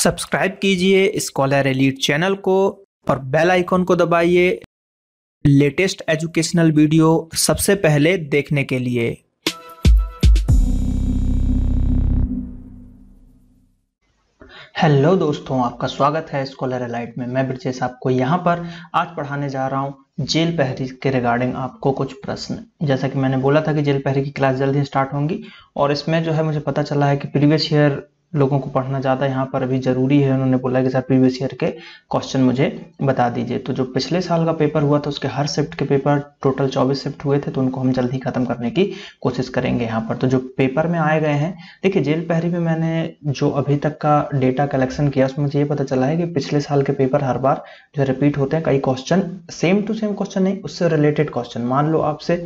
Subscribe कीजिए scholar elite channel को और बेल आइकॉन को दबाइए लेटेस्ट एजुकेशनल वीडियो सबसे पहले देखने के लिए। हेलो दोस्तों, आपका स्वागत है स्कॉलर एलाइट में। मैं ब्रजेश आपको यहाँ पर आज पढ़ाने जा रहा हूँ जेल पहरी के रिगार्डिंग आपको कुछ प्रश्न। जैसा कि मैंने बोला था कि जेल पहरी की क्लास जल्द ही स्टार्ट होंगी और इसमें जो है मुझे पता चला है कि प्रीवियस ईयर लोगों को पढ़ना ज़्यादा यहाँ पर अभी ज़रूरी है। उन्होंने बोला कि सर प्रीवियस ईयर के क्वेश्चन मुझे बता दीजिए। तो जो पिछले साल का पेपर हुआ था उसके हर शिफ्ट के पेपर टोटल 24 शिफ्ट हुए थे, तो उनको हम जल्द ही खत्म करने की कोशिश करेंगे यहाँ पर। तो जो पेपर में आए गए हैं, देखिए जेल पहरी में मैंने जो अभी तक का डेटा कलेक्शन किया उसमें मुझे ये पता चला है कि पिछले साल के पेपर हर बार जो रिपीट होते हैं। कई question same to same question नहीं, उससे रिलेटेड क्वेश्चन। मान लो आपसे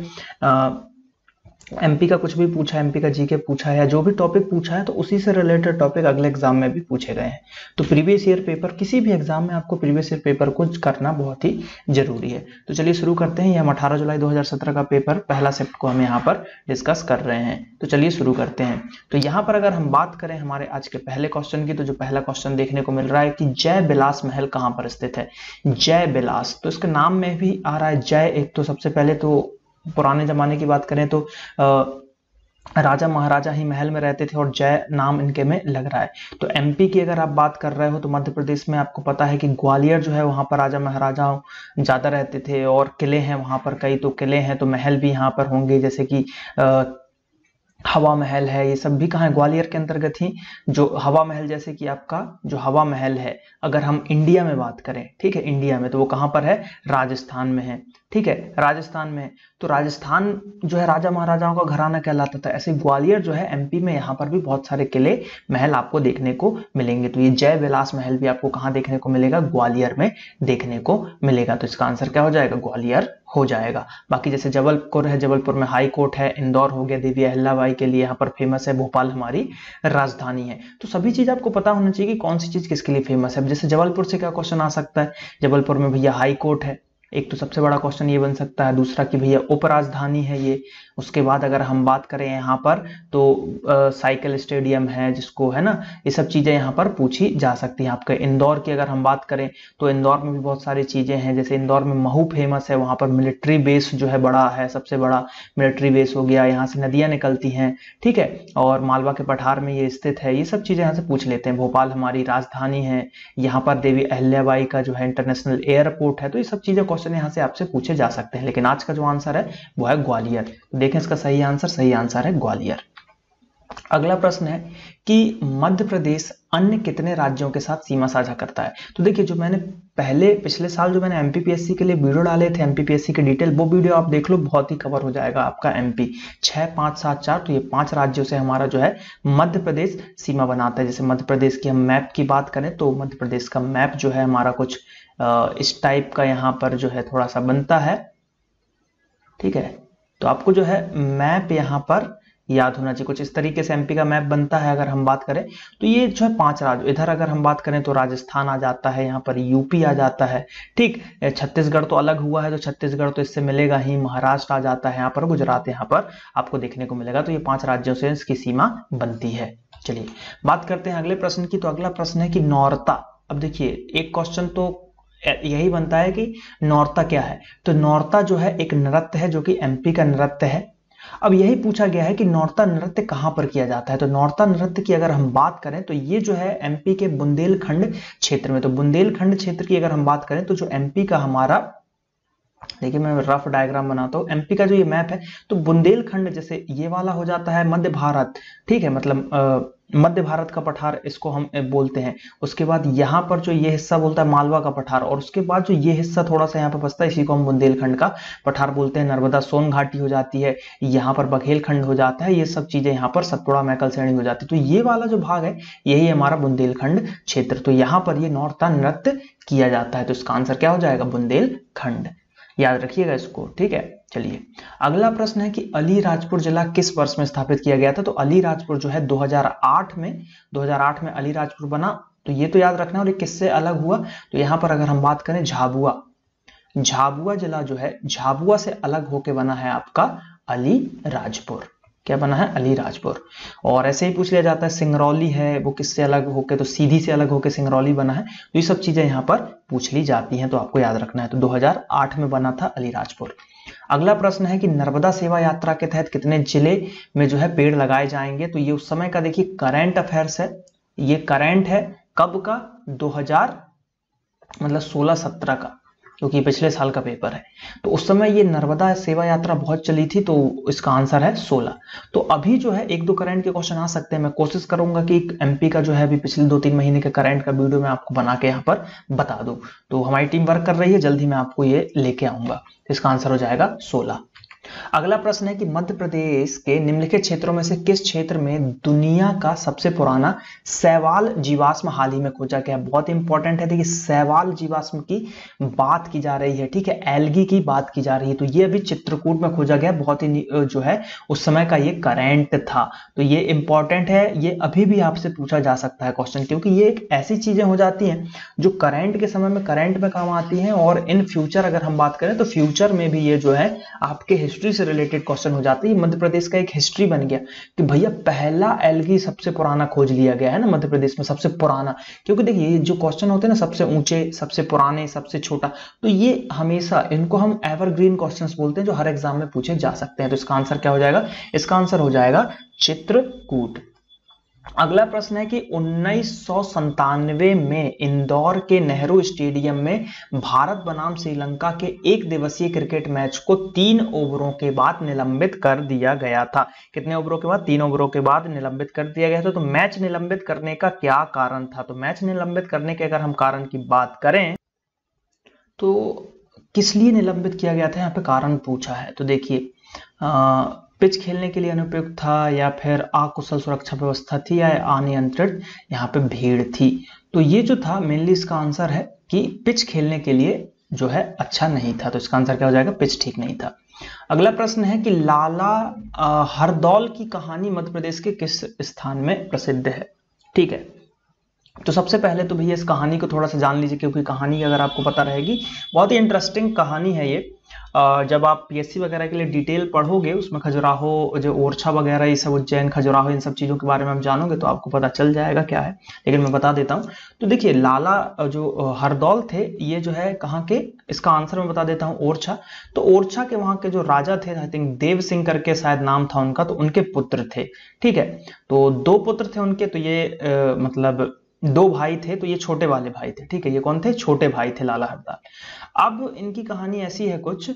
एमपी का कुछ भी पूछा है, एमपी का जीके पूछा है या जो भी टॉपिक पूछा है, तो उसी से रिलेटेड टॉपिक अगले एग्जाम में भी पूछे गए हैं। तो प्रीवियस ईयर पेपर, किसी भी एग्जाम में आपको प्रीवियस ईयर पेपर को करना बहुत ही जरूरी है। तो चलिए शुरू करते हैं। हम 18 जुलाई 2017 का पेपर पहला शिफ्ट को हम यहाँ पर डिस्कस कर रहे हैं। तो चलिए शुरू करते हैं। तो यहाँ पर अगर हम बात करें हमारे आज के पहले क्वेश्चन की, तो जो पहला क्वेश्चन देखने को मिल रहा है कि जय बिलास महल कहाँ पर स्थित है। जय बिलास, तो इसके नाम में भी आ रहा है जय। एक तो सबसे पहले तो पुराने जमाने की बात करें तो राजा महाराजा ही महल में रहते थे और जय नाम इनके में लग रहा है। तो एमपी की अगर आप बात कर रहे हो तो मध्य प्रदेश में आपको पता है कि ग्वालियर जो है वहां पर राजा महाराजा ज्यादा रहते थे और किले हैं वहां पर कई। तो किले हैं तो महल भी यहाँ पर होंगे, जैसे कि हवा महल है, ये सब भी कहाँ है, ग्वालियर के अंतर्गत ही। जो हवा महल, जैसे कि आपका जो हवा महल है, अगर हम इंडिया में बात करें, ठीक है, इंडिया में, तो वो कहाँ पर है, राजस्थान में है। ठीक है, राजस्थान में। तो राजस्थान जो है राजा महाराजाओं का घराना कहलाता था। ऐसे ग्वालियर जो है एमपी में, यहाँ पर भी बहुत सारे किले महल आपको देखने को मिलेंगे। तो ये जय विलास महल भी आपको कहाँ देखने को मिलेगा, ग्वालियर में देखने को मिलेगा। तो इसका आंसर क्या हो जाएगा, ग्वालियर हो जाएगा। बाकी जैसे जबलपुर है, जबलपुर में हाई कोर्ट है। इंदौर हो गया देवी अहिल्याबाई के लिए यहाँ पर फेमस है। भोपाल हमारी राजधानी है। तो सभी चीज आपको पता होना चाहिए कि कौन सी चीज किसके लिए फेमस है। जैसे जबलपुर से क्या क्वेश्चन आ सकता है, जबलपुर में भैया हाई कोर्ट है, एक तो सबसे बड़ा क्वेश्चन ये बन सकता है। दूसरा कि भैया उपराजधानी है ये। उसके बाद अगर हम बात करें यहाँ पर तो साइकिल स्टेडियम है जिसको, है ना, ये सब चीजें यहाँ पर पूछी जा सकती हैं। आपके इंदौर की अगर हम बात करें तो इंदौर में भी बहुत सारी चीजें हैं। जैसे इंदौर में महू फेमस है, वहां पर मिलिट्री बेस जो है बड़ा है, सबसे बड़ा मिलिट्री बेस हो गया। यहाँ से नदियां निकलती हैं, ठीक है, और मालवा के पठार में ये स्थित है। ये सब चीजें यहाँ से पूछ लेते हैं। भोपाल हमारी राजधानी है, यहाँ पर देवी अहिल्याबाई का जो है इंटरनेशनल एयरपोर्ट है। तो ये सब चीजें क्वेश्चन यहाँ से आपसे पूछे जा सकते हैं। लेकिन आज का जो आंसर है वो है ग्वालियर। देखें इसका सही आंसर है ग्वालियर। अगला प्रश्न है कि मध्य प्रदेश अन्य कितने राज्यों के साथ सीमा साझा करता है। तो देखिए, जो मैंने पिछले साल जो मैंने एमपीपीएससी के लिए वीडियो डाले थे, एमपीपीएससी के डिटेल, वो वीडियो आप देख लो, बहुत ही कवर हो जाएगा आपका एमपी 6, 5, 7, 4। तो ये 5 राज्यों से हमारा जो है मध्य प्रदेश सीमा बनाता है। जैसे मध्य प्रदेश की हम मैप की बात करें तो मध्य प्रदेश का मैप जो है हमारा कुछ इस टाइप का यहाँ पर जो है थोड़ा सा बनता है, ठीक है। तो आपको जो है मैप यहाँ पर याद होना चाहिए, कुछ इस तरीके से एमपी का मैप बनता है। अगर हम बात करें तो ये जो है 5 राज्य, इधर अगर हम बात करें तो राजस्थान आ जाता है, यहाँ पर यूपी आ जाता है, ठीक। छत्तीसगढ़ तो अलग हुआ है, तो छत्तीसगढ़ तो इससे मिलेगा ही। महाराष्ट्र आ जाता है, यहाँ पर गुजरात यहाँ पर आपको देखने को मिलेगा। तो ये 5 राज्यों से इसकी सीमा बनती है। चलिए बात करते हैं अगले प्रश्न की। तो अगला प्रश्न है कि नौरता। अब देखिए, एक क्वेश्चन तो यही बनता है कि नौरता क्या है। तो नौरता जो है एक नृत्य है जो कि एमपी का नृत्य है। अब यही पूछा गया है कि नौरता नृत्य कहां पर किया जाता है। तो नौरता नृत्य की अगर हम बात करें तो ये जो है एमपी के बुंदेलखंड क्षेत्र में। तो बुंदेलखंड क्षेत्र की अगर हम बात करें तो जो एमपी का हमारा, देखिए मैं रफ डायग्राम बनाता हूँ। एमपी का जो ये मैप है तो बुंदेलखंड जैसे ये वाला हो जाता है मध्य भारत, ठीक है, मतलब मध्य भारत का पठार इसको हम बोलते हैं। उसके बाद यहाँ पर जो ये हिस्सा बोलता है मालवा का पठार, और उसके बाद जो ये हिस्सा थोड़ा सा यहाँ पर बसता है इसी को हम बुंदेलखंड का पठार बोलते हैं। नर्मदा सोन घाटी हो जाती है, यहाँ पर बघेलखंड हो जाता है, ये सब चीजें यहाँ पर सतपुड़ा मैकल श्रेणी हो जाती है। तो ये वाला जो भाग है यही हमारा बुंदेलखंड क्षेत्र। तो यहाँ पर ये नौरता नृत्य किया जाता है। तो इसका आंसर क्या हो जाएगा, बुंदेलखंड। याद रखिएगा इसको, ठीक है। चलिए अगला प्रश्न है कि अलीराजपुर जिला किस वर्ष में स्थापित किया गया था। तो अलीराजपुर जो है 2008 में अलीराजपुर बना। तो ये तो याद रखना। और ये किससे अलग हुआ, तो यहाँ पर अगर हम बात करें झाबुआ जिला जो है झाबुआ से अलग होके बना है आपका अलीराजपुर। क्या बना है, अलीराजपुर। और ऐसे ही पूछ लिया जाता है सिंगरौली है वो किससे अलग होके, तो सीधी से अलग होके सिंगरौली बना है। तो ये सब चीजें यहाँ पर पूछ ली जाती हैं, तो आपको याद रखना है। तो 2008 में बना था अलीराजपुर। अगला प्रश्न है कि नर्मदा सेवा यात्रा के तहत कितने जिले में जो है पेड़ लगाए जाएंगे। तो ये उस समय का देखिए करंट अफेयर्स है, ये करंट है कब का, 16-17 का, क्योंकि पिछले साल का पेपर है। तो उस समय ये नर्मदा सेवा यात्रा बहुत चली थी, तो इसका आंसर है 16। तो अभी जो है 1-2 करंट के क्वेश्चन आ सकते हैं। मैं कोशिश करूंगा कि एमपी का जो है अभी पिछले 2-3 महीने के करंट का वीडियो मैं आपको बना के यहाँ पर बता दूं। तो हमारी टीम वर्क कर रही है, जल्द ही मैं आपको ये लेके आऊंगा। इसका आंसर हो जाएगा 16। अगला प्रश्न है कि मध्य प्रदेश के निम्नलिखित क्षेत्रों में से किस क्षेत्र में दुनिया का सबसे पुराना शैवाल जीवाश्म हाल ही में खोजा गया। बहुत इंपॉर्टेंट है, देखिए शैवाल जीवाश्म की बात की जा रही है, ठीक है, एल्गी की बात की जा रही है। तो ये अभी चित्रकूट में खोजा गया, बहुत ही जो है उस समय का ये करंट था। तो ये इंपॉर्टेंट है, ये अभी भी आपसे पूछा जा सकता है क्वेश्चन, क्योंकि ये एक ऐसी चीजें हो जाती हैं जो करंट के समय में करंट में काम आती हैं, और इन फ्यूचर अगर हम बात करें तो फ्यूचर में भी ये जो है आपके हिस्ट्री से रिलेटेड क्वेश्चन हो जाती है। मध्य प्रदेश का एक हिस्ट्री बन गया कि भैया पहला एल्गी सबसे पुराना खोज लिया गया है ना मध्य प्रदेश में, सबसे पुराना। क्योंकि देखिए ये जो क्वेश्चन होते हैं ना, सबसे ऊंचे, सबसे पुराने, सबसे छोटा, तो ये हमेशा इनको हम एवरग्रीन क्वेश्चंस बोलते हैं, जो हर एग्जाम में पूछे जा सकते हैं। तो इसका आंसर क्या हो जाएगा, इसका आंसर हो जाएगा चित्रकूट। अगला प्रश्न है कि 1997 में इंदौर के नेहरू स्टेडियम में भारत बनाम श्रीलंका के एक दिवसीय क्रिकेट मैच को 3 ओवरों के बाद निलंबित कर दिया गया था। कितने ओवरों के बाद, 3 ओवरों के बाद निलंबित कर दिया गया था। तो मैच निलंबित करने का क्या कारण था, तो मैच निलंबित करने के अगर हम कारण की बात करें तो किस लिए निलंबित किया गया था, यहाँ पे कारण पूछा है। तो देखिए पिच खेलने के लिए अनुपयुक्त था, या फिर अकुशल सुरक्षा व्यवस्था थी, या अनियंत्रित यहाँ पे भीड़ थी। तो ये जो था मेनली इसका आंसर है कि पिच खेलने के लिए जो है अच्छा नहीं था। तो इसका आंसर क्या हो जाएगा, पिच ठीक नहीं था। अगला प्रश्न है कि लाला हरदौल की कहानी मध्य प्रदेश के किस स्थान में प्रसिद्ध है। ठीक है, तो सबसे पहले तो भैया इस कहानी को थोड़ा सा जान लीजिए, क्योंकि कहानी अगर आपको पता रहेगी, बहुत ही इंटरेस्टिंग कहानी है ये। जब आप पीएससी वगैरह के लिए डिटेल पढ़ोगे, उसमें खजुराहो, जो ओरछा वगैरह, ये सब उज्जैन, खजुराहो, इन सब चीज़ों के बारे में आप जानोगे तो आपको पता चल जाएगा क्या है, लेकिन मैं बता देता हूँ। तो देखिए लाला जो हरदौल थे, ये जो है कहाँ के, इसका आंसर मैं बता देता हूँ, ओरछा। तो ओरछा के वहाँ के जो राजा थे, आई थिंक देव सिंह करके शायद नाम था उनका, तो उनके पुत्र थे। ठीक है, तो 2 पुत्र थे उनके, तो ये मतलब 2 भाई थे, तो ये छोटे वाले भाई थे। ठीक है, ये कौन थे, छोटे भाई थे लाला हरदौल। अब इनकी कहानी ऐसी है कुछ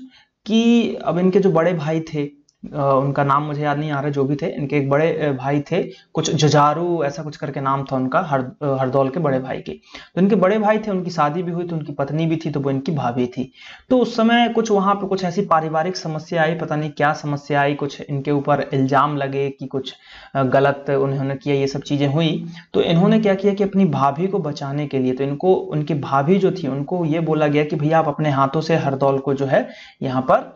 कि अब इनके जो बड़े भाई थे, उनका नाम मुझे याद नहीं आ रहा, जो भी थे, इनके एक बड़े भाई थे, कुछ जुझारू ऐसा कुछ करके नाम था उनका, हरदौल के बड़े भाई के। तो इनके बड़े भाई थे, उनकी शादी भी हुई, तो उनकी पत्नी भी थी, तो वो इनकी भाभी थी। तो उस समय कुछ वहां पे कुछ ऐसी पारिवारिक समस्या आई, पता नहीं क्या समस्या आई, कुछ इनके ऊपर इल्जाम लगे कि कुछ गलत उन्होंने किया, ये सब चीजें हुई। तो इन्होंने क्या किया कि अपनी भाभी को बचाने के लिए, तो इनको उनकी भाभी जो थी उनको ये बोला गया कि भैया आप अपने हाथों से हरदौल को जो है यहाँ पर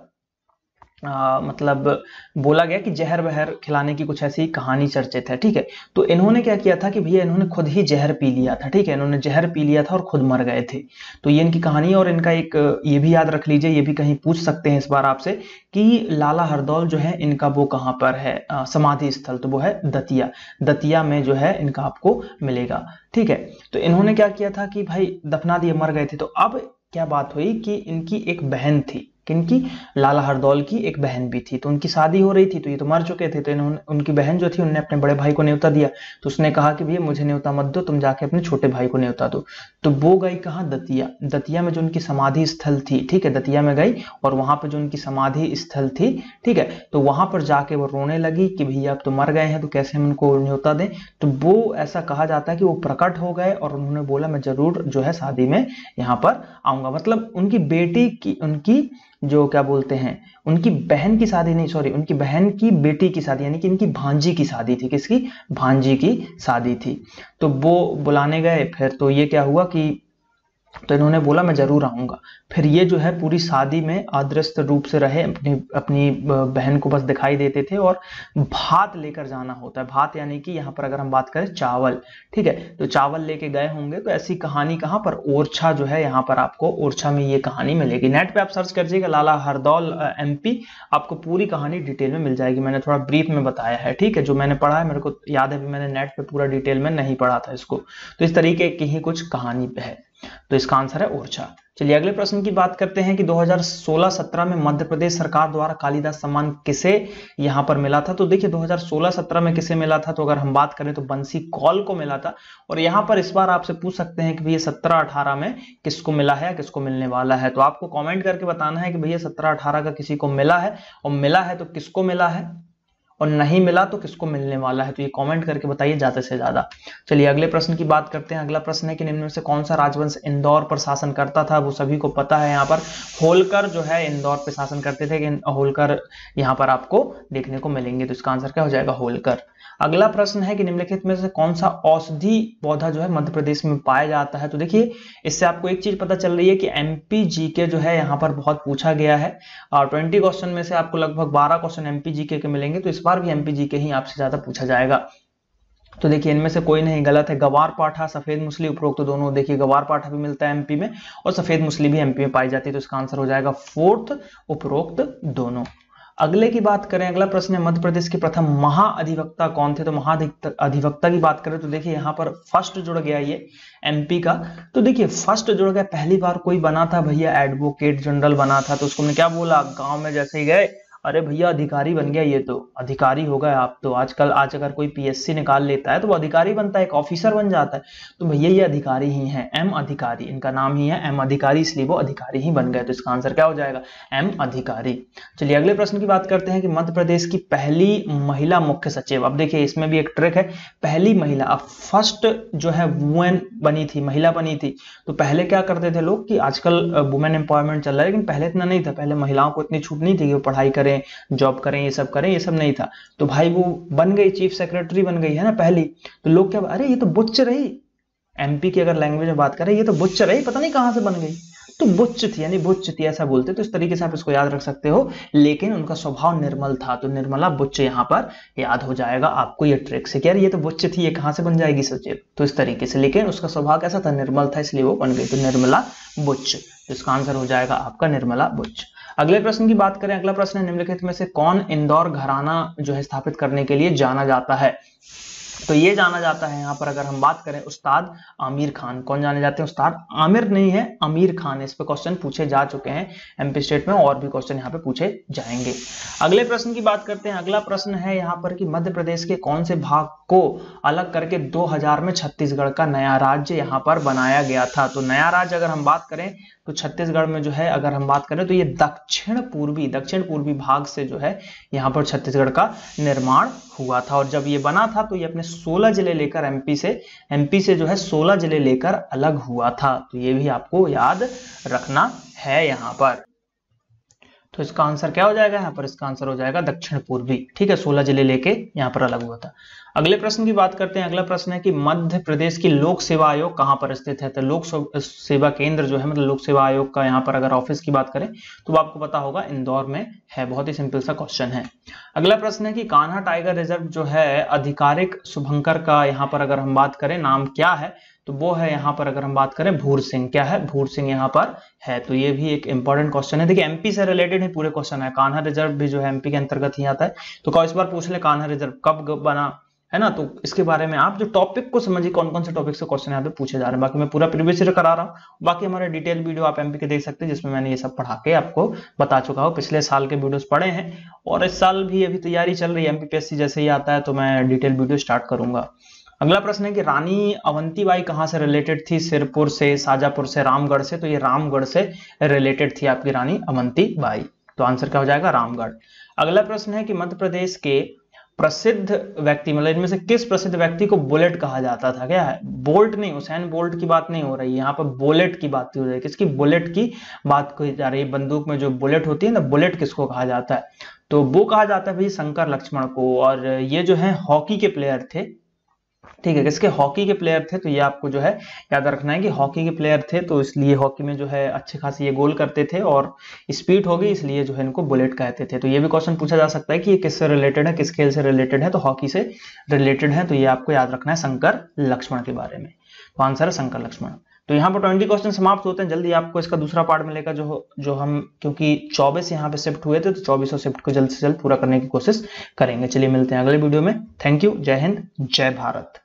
मतलब बोला गया कि जहर वहर खिलाने की कुछ ऐसी कहानी चर्चित है। ठीक है, तो इन्होंने क्या किया था कि भैया इन्होंने खुद ही जहर पी लिया था। ठीक है, इन्होंने जहर पी लिया था और खुद मर गए थे। तो ये इनकी कहानी, और इनका एक ये भी याद रख लीजिए, ये भी कहीं पूछ सकते हैं इस बार आपसे कि लाला हरदौल जो है इनका वो कहाँ पर है समाधि स्थल, तो वो है दतिया। दतिया में जो है इनका आपको मिलेगा। ठीक है, तो इन्होंने क्या किया था कि भाई दफना दिए, मर गए थे। तो अब क्या बात हुई कि इनकी एक बहन थी, किनकी, लाला हरदौल की एक बहन भी थी, तो उनकी शादी हो रही थी, तो ये तो मर चुके थे। तो इन्होंने, उनकी बहन जो थी, उन्होंने अपने बड़े भाई को न्योता दिया। तो उसने कहा कि भैया मुझे न्योता मत दो, तुम जाके अपने छोटे भाई को न्योता दो। तो वो गई कहाँ, दतिया। दतिया में जो उनकी समाधि स्थल थी, ठीक है, दतिया में गई, और वहां पर जो उनकी समाधि स्थल थी, ठीक है, तो वहां पर जाके वो रोने लगी कि भैया अब तो मर गए हैं, तो कैसे हम उनको न्योता दें। तो वो ऐसा कहा जाता है कि वो प्रकट हो गए, और उन्होंने बोला मैं जरूर जो है शादी में यहाँ पर आऊंगा। मतलब उनकी बेटी की, उनकी जो क्या बोलते हैं, उनकी बहन की शादी नहीं, सॉरी, उनकी बहन की बेटी की शादी, यानी कि इनकी भांजी की शादी थी। किसकी, भांजी की शादी थी। तो वो बुलाने गए। फिर तो ये क्या हुआ कि तो इन्होंने बोला मैं जरूर आऊंगा। फिर ये जो है पूरी शादी में अदृश्य रूप से रहे, अपनी अपनी बहन को बस दिखाई देते थे, और भात लेकर जाना होता है। भात यानी कि यहाँ पर अगर हम बात करें चावल, ठीक है, तो चावल लेके गए होंगे। तो ऐसी कहानी कहाँ पर, ओरछा जो है यहाँ पर आपको ओरछा में ये कहानी मिलेगी। नेट पे आप सर्च करिएगा लाला हरदौल MP, आपको पूरी कहानी डिटेल में मिल जाएगी। मैंने थोड़ा ब्रीफ में बताया है, ठीक है, जो मैंने पढ़ा है मेरे को याद है, मैंने नेट पे पूरा डिटेल में नहीं पढ़ा था इसको। तो इस तरीके की ही कुछ कहानी पे है, तो इसका आंसर है ओरछा। चलिए अगले प्रश्न की बात करते हैं कि 2016-17 में मध्य प्रदेश सरकार द्वारा कालिदास सम्मान किसे यहां पर मिला था। तो देखिए 2016-17 में किसे मिला था, तो अगर हम बात करें तो बंसी कौल को मिला था। और यहां पर इस बार आपसे पूछ सकते हैं कि भैया 17-18 में किसको मिला है या किसको मिलने वाला है। तो आपको कॉमेंट करके बताना है कि भैया 17-18 का किसी को मिला है, और मिला है तो किसको मिला है, और नहीं मिला तो किसको मिलने वाला है। तो ये कमेंट करके बताइए ज्यादा से ज्यादा। चलिए अगले प्रश्न की बात करते हैं। अगला प्रश्न है कि निम्न में से कौन सा राजवंश इंदौर पर शासन करता था। वो सभी को पता है, यहाँ पर होलकर जो है इंदौर पर शासन करते थे। होलकर यहाँ पर आपको देखने को मिलेंगे, तो इसका आंसर क्या हो जाएगा, होलकर। अगला प्रश्न है कि निम्नलिखित में से कौन सा औषधि पौधा जो है मध्य प्रदेश में पाया जाता है। तो देखिए इससे आपको एक चीज पता चल रही है कि MP GK जो है यहाँ पर बहुत पूछा गया है, और 20 क्वेश्चन में से आपको लगभग 12 क्वेश्चन MP GK के मिलेंगे। तो इस बार भी MP GK ही आपसे ज्यादा पूछा जाएगा। तो देखिए इनमें से कोई नहीं गलत है। गवार पाठा, सफेद मुसली, उपरोक्त दोनों। देखिए गवार पाठा भी मिलता है MP में, और सफेद मुसली भी MP में पाई जाती है। तो इसका आंसर हो जाएगा 4th, उपरोक्त दोनों। अगले की बात करें, अगला प्रश्न है मध्य प्रदेश के प्रथम महाअधिवक्ता कौन थे। तो महाअधिवक्ता की बात करें तो देखिए यहाँ पर फर्स्ट जुड़ गया ये MP का। तो देखिए फर्स्ट जुड़ गया, पहली बार कोई बना था भैया एडवोकेट जनरल बना था। तो उसको हमने क्या बोला, गांव में जैसे ही गए, अरे भैया अधिकारी बन गया, ये तो अधिकारी हो गए आप। तो आजकल आज अगर कोई PSC निकाल लेता है तो वो अधिकारी बनता है, एक ऑफिसर बन जाता है। तो भैया ये अधिकारी ही है, M अधिकारी, इनका नाम ही है M अधिकारी, इसलिए वो अधिकारी ही बन गए। तो इसका आंसर क्या हो जाएगा, M अधिकारी। चलिए अगले प्रश्न की बात करते हैं कि मध्य प्रदेश की पहली महिला मुख्य सचिव। अब देखिए इसमें भी एक ट्रिक है, पहली महिला, अब फर्स्ट जो है वुमेन बनी थी, महिला बनी थी। तो पहले क्या करते थे लोग कि आजकल वुमेन एम्पावरमेंट चल रहा है, लेकिन पहले इतना नहीं था। पहले महिलाओं को इतनी छूट नहीं थी कि वो पढ़ाई करें, जॉब करें, ये सब करें, ये सब नहीं था। तो भाई वो बन गई, चीफ सेक्रेटरी बन गई है ना पहली। तो लोग क्या, अरे ये तो बुच्च रही, MP की अगर लैंग्वेज में बात करें, ये तो बुच्च रही, पता नहीं कहां से बन गई। तो बुच्च थी, यानी बुच्च थी ऐसा बोलते। तो इस तरीके से आप इसको याद रख सकते हो, लेकिन उनका स्वभाव निर्मल था, तो निर्मला बुच्च यहाँ पर याद हो जाएगा आपको ये ट्रिक से। यार ये तो बुच्च थी, ये कहां से बन जाएगी सचिव, तो इस तरीके से। लेकिन उसका स्वभाव कैसा था, निर्मल था, इसलिए वो बन गई। तो निर्मला बुच्च, तो इसका आंसर हो जाएगा आपका निर्मला बुच्च। अगले प्रश्न की बात करें, अगला प्रश्न है निम्नलिखित में से कौन इंदौर घराना जो है स्थापित करने के लिए जाना जाता है। तो ये जाना जाता है यहाँ पर अगर हम बात करें उस्ताद आमिर खान। कौन जाने जाते हैं, उस्ताद आमिर नहीं है, आमिर खान। इस पे क्वेश्चन पूछे जा चुके हैं MP स्टेट में, और भी क्वेश्चन यहाँ पे पूछे जाएंगे। अगले प्रश्न की बात करते हैं। अगला प्रश्न है यहाँ पर कि मध्य प्रदेश के कौन से भाग को अलग करके 2000 में छत्तीसगढ़ का नया राज्य यहाँ पर बनाया गया था। तो नया राज्य अगर हम बात करें तो छत्तीसगढ़ में जो है अगर हम बात करें तो ये दक्षिण पूर्वी भाग से जो है यहाँ पर छत्तीसगढ़ का निर्माण हुआ था। और जब ये बना था तो ये अपने 16 जिले लेकर MP से जो है 16 जिले लेकर अलग हुआ था। तो ये भी आपको याद रखना है यहाँ पर। तो इसका आंसर क्या हो जाएगा यहाँ पर, इसका आंसर हो जाएगा दक्षिण पूर्वी, ठीक है, 16 जिले लेके यहाँ पर अलग हुआ था। अगले प्रश्न की बात करते हैं। अगला प्रश्न है कि मध्य प्रदेश की लोक सेवा आयोग कहां पर स्थित है। तो लोक सेवा केंद्र जो है, मतलब लोक सेवा आयोग का यहाँ पर अगर ऑफिस की बात करें तो आपको पता होगा इंदौर में है। बहुत ही सिंपल सा क्वेश्चन है। अगला प्रश्न है कि कान्हा टाइगर रिजर्व जो है आधिकारिक शुभंकर का यहाँ पर अगर हम बात करें नाम क्या है, तो वो है यहाँ पर अगर हम बात करें भूर सिंह। क्या है, भूर सिंह यहाँ पर है। तो ये भी एक इंपॉर्टेंट क्वेश्चन है। देखिए MP से रिलेटेड ही पूरे क्वेश्चन है। कान्हा रिजर्व भी जो है MP के अंतर्गत ही आता है। तो इस बार पूछ ले कान्हा रिजर्व कब बना है ना, तो इसके बारे में आप जो टॉपिक को समझिए, कौन कौन से टॉपिक से क्वेश्चन यहाँ पे पूछे जा रहे हैं। बाकी मैं पूरा प्रीवियस ईयर करा रहा हूँ, बाकी हमारे डिटेल वीडियो आप MP के देख सकते हैं, जिसमें मैंने ये सब पढ़ा के आपको बता चुका हूँ। पिछले साल के वीडियोस पढ़े हैं, और इस साल भी अभी तैयारी चल रही है। MPPSC जैसे ही आता है तो मैं डिटेल वीडियो स्टार्ट करूंगा। अगला प्रश्न है कि रानी अवंतीबाई कहां से रिलेटेड थी। सिरपुर से, शाजापुर से, रामगढ़ से। तो ये रामगढ़ से रिलेटेड थी आपकी रानी अवंतीबाई। तो आंसर क्या हो जाएगा, रामगढ़। अगला प्रश्न है कि मध्य प्रदेश के प्रसिद्ध व्यक्ति, मतलब इनमें से किस प्रसिद्ध व्यक्ति को बुलेट कहा जाता था। क्या है, बोल्ट नहीं, हुसैन बोल्ट की बात नहीं हो रही है यहाँ पर, बुलेट की बात हो रही है। किसकी, बुलेट की बात कही जा रही है। बंदूक में जो बुलेट होती है ना, बुलेट किसको कहा जाता है, तो वो कहा जाता है भाई शंकर लक्ष्मण को। और ये जो है हॉकी के प्लेयर थे, ठीक है, किसके, हॉकी के प्लेयर थे, तो ये आपको जो है याद रखना है कि हॉकी के प्लेयर थे, तो इसलिए हॉकी में जो है अच्छे खासे ये गोल करते थे और स्पीड हो गई इसलिए जो है इनको बुलेट कहते थे। तो ये भी क्वेश्चन पूछा जा सकता है कि ये किससे रिलेटेड है, किस खेल से रिलेटेड है, तो हॉकी से रिलेटेड है, तो ये आपको याद रखना है शंकर लक्ष्मण के बारे में। तो आंसर है शंकर लक्ष्मण। तो यहाँ पर 20 क्वेश्चन समाप्त होते हैं। जल्दी आपको इसका दूसरा पार्ट मिलेगा, जो हम क्योंकि 24 यहाँ पे शिफ्ट हुए थे, तो 24 शिफ्ट को जल्द से जल्द पूरा करने की कोशिश करेंगे। चलिए मिलते हैं अगले वीडियो में। थैंक यू, जय हिंद, जय भारत।